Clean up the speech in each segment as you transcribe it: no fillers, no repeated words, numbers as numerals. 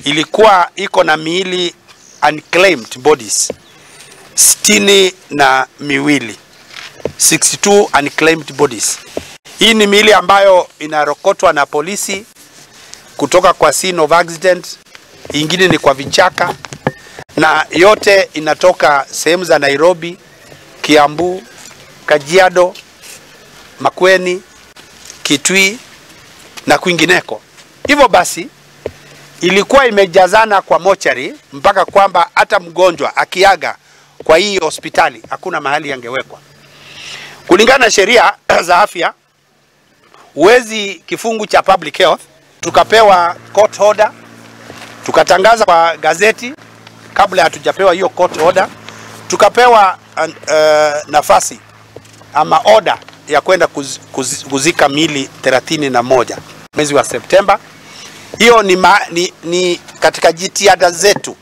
ilikuwa iko na miili unclaimed bodies 62, 62 unclaimed bodies. Hii ni miili ambayo inarokotwa na polisi kutoka kwa scene of accident, ingine ni kwa vichaka, na yote inatoka sehemu za Nairobi, Kiambu, Kajiado, Makueni, Kitui na kwingineko. Hivyo basi ilikuwa imejazana kwa mortuary mpaka kwamba hata mgonjwa akiaga kwa hii hospitali hakuna mahali yangewekwa. Kulingana na sheria za afya, uwezi kifungu cha public health, tukapewa court order, tukatangaza kwa gazeti kabla hatujapewa hiyo court order, tukapewa nafasi ama order ya kwenda kuzika mili 31 mwezi wa Septemba. Hiyo ni katika jitihada zetu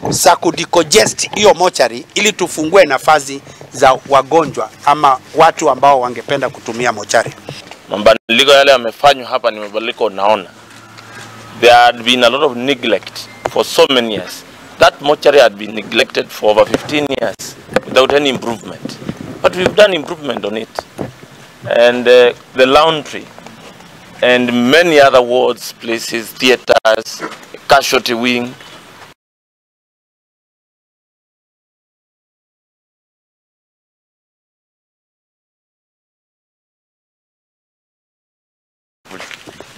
za kudicongest hiyo mortuary ili tufungue nafasi za wagonjwa ama watu ambao wangependa kutumia mortuary. Mabadiliko yale yamefanywa hapa ni mabadiliko unaona. There had been a lot of neglect for so many years. That mortuary had been neglected for over 15 years without any improvement. But we've done improvement on it. And the laundry and many other wards, places, theaters, casualty wing.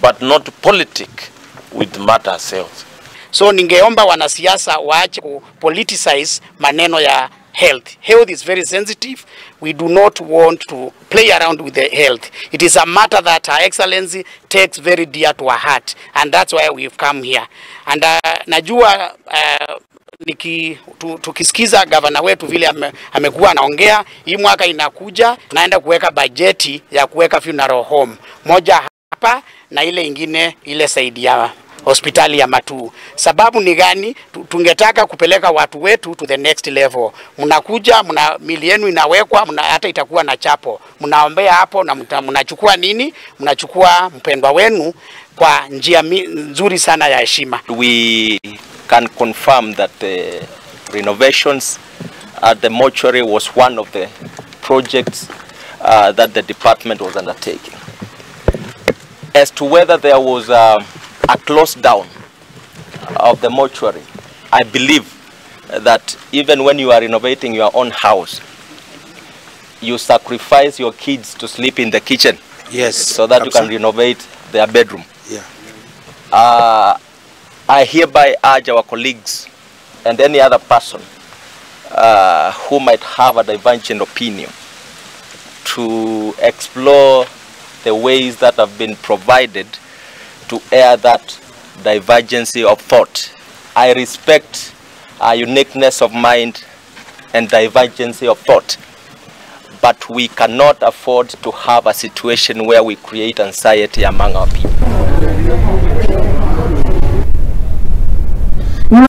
But not politic with matters health. So ningeomba wanasiasa waache ku politicize maneno ya health. Health is very sensitive. We do not want to play around with the health. It is a matter that Her Excellency takes very dear to her heart, and that's why we've come here. And najua tukisikiza gavana wetu vile amekuwa anaongea, hii mwaka inakuja tunaenda kuweka bajeti ya kuweka funeral home moja hapa na ile ingine ile saidi ya hospitali ya Matuu. Sababu ni gani? Tungetaka kupeleka watu wetu to the next level. Mnakuja, mili yenu inawekwa, hata itakuwa na chapo. Mnaombea hapo na mnachukua nini? Mnachukua mpendwa wenu kwa njia nzuri sana ya heshima. We can confirm that the renovations at the mortuary was one of the projects that the department was undertaking. As to whether there was a close down of the mortuary, I believe that even when you are renovating your own house, you sacrifice your kids to sleep in the kitchen. Yes, so that absolutely. You can renovate their bedroom. Yeah. I hereby urge our colleagues and any other person who might have a divergent opinion to explore the ways that have been provided to air that divergency of thought. I respect uniqueness of mind and divergency of thought, but we cannot afford to have a situation where we create anxiety among our people.